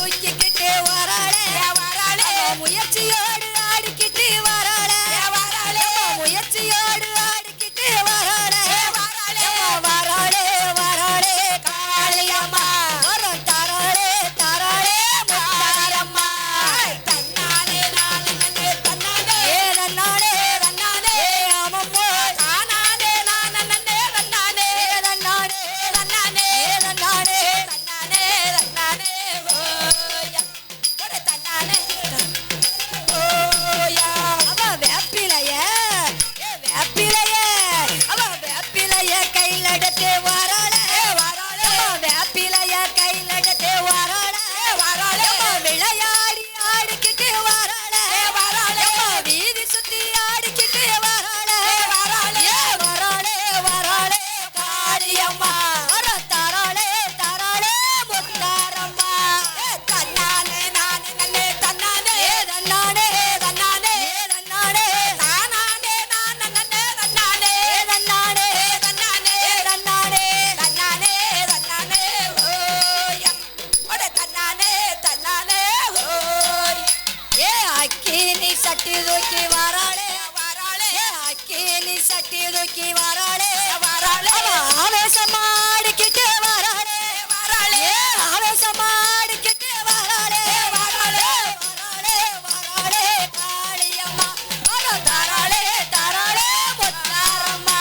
தூக்கிக்கிட்டு வராளே வராளே முயற்சியோடு ஆடிக்கிட்டு வராளே வராளே முயற்சியோடு ஆடிக்கிட்டு வராளே வராளே வராளே வராளே காளியம்மா வரம் தராளே தராளே முத்தாரம்மா தன்னானே நானே தன்னானே தன்னானே தன்னானே அம்மம்மோ தானானே நானே தன்னானே தன்னானே தன்னானே தன்னானே தன்னானே தன்னானே ஓயா ஒரே தன்னானே ஓயா அவ வேப்பிலைய அவ வேப்பிலைய கையில எடுத்து வராளே வராளே வேப்பிலைய கையில எடுத்து வராளே வராளே விளையாடி ஆடிக்கிட்டு வராளே வராளே வீதி சுத்தி ஆடிக்கிட்டு வராளே வராளே வராளே வராளே காளியம்மா வரம் தராளே தராளே முத்தாரம்மா தன்னானே நானே நன்னே தன்னானே தன்னானே தன்னானே தன்னானே தானானே நானே நன்னே தன்னானே தன்னானே தன்னானே தன்னானே தன்னானே தன்னானே ஓயா ஒரே தன்னானே தன்னானே ஓய் ஏ அக்கினி சட்டி தூக்கி வராளே வராளே அக்கினி சட்டி தூக்கி வராளே வராளே ஆவேசமாடிக்கிட்டு வராளே வராளே ஆவேசமாடிக்கிட்டு வராளே வராளே வராளே வராளே காளியம்மா வரம் தராளே தராளே முத்தாரம்மா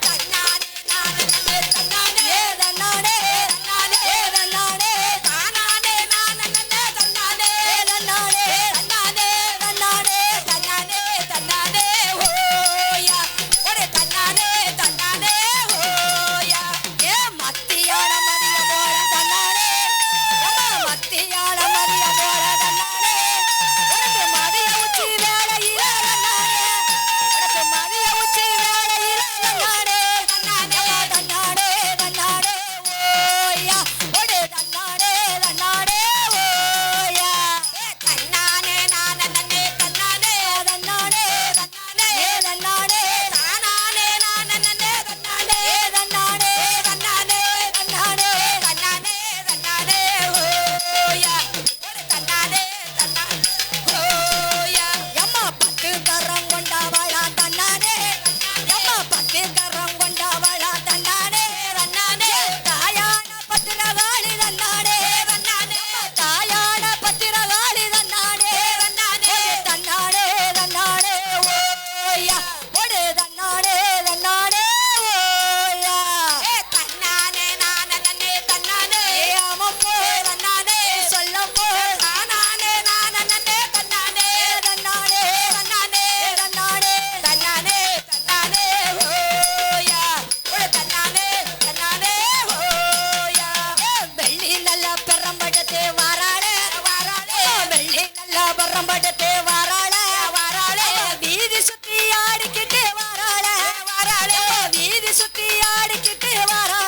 தன்னானே நானே நன்னே தன்னானே தன்னானே தன்னானே தன்னானே தானானே நானே நன்னே தன்னானே தன்னானே தன்னானே தன்னானே தன்னானே தன்னானே ஓயா ஒரே தன்னானே தன்னானே ஓயா ஏ மத்தியான மதிய போல தன்னானே அம்மா மத்தியான மதிய போல தன்னானே உனக்கு மதிய உச்சி வேளையில தன்னானே உனக்கு மதிய உச்சி வேளையில தன்னானே தன்னானே தன்னானே தன்னானே ஓயா ஒரே தன்னானே தன்னானே ஓயா தன்னானே நானே நன்னே தன்னானே தன்னானே தன்னானே தன்னானே தானானே நானே நன்னே தன்னானே தன்னானே தன்னானே தன்னானே தன்னானே தன்னானே ஓயா ஒரே தன்னானே தன்னானே ஓயா எம்மா பத்து கரம் கொண்டவளா தன்னானே எம்மா பத்து கரம் கொண்டவளா தன்னானே தன்னானே தாயான பத்திரகாளி தன்னானே தன்னானே தாயான பத்திரகாளி தன்னானே தன்னானே தன்னானே தன்னானே ஓயா ஒரே தன்னானே தன்னானே ஓயா தன்னானே நானே நன்னே தன்னானே அம்மம்மோ தன்னானே சொல்லம்மோ தானானே நானே நன்னே தன்னானே தன்னானே தன்னானே தன்னானே தன்னானே தன்னானே ஓயா ஒரே தன்னானே தன்னானே ஓயா வெள்ளி நல்ல பெரம்படத்தே வராளே வராளே வெள்ளி நல்ல பெரம்படத்தே வராளே வராளே வீதி சுத்தி ஆடிக்கிட்டு வராளே வராளே வீதி சுத்தி ஆடிக்கிட்டு வராளே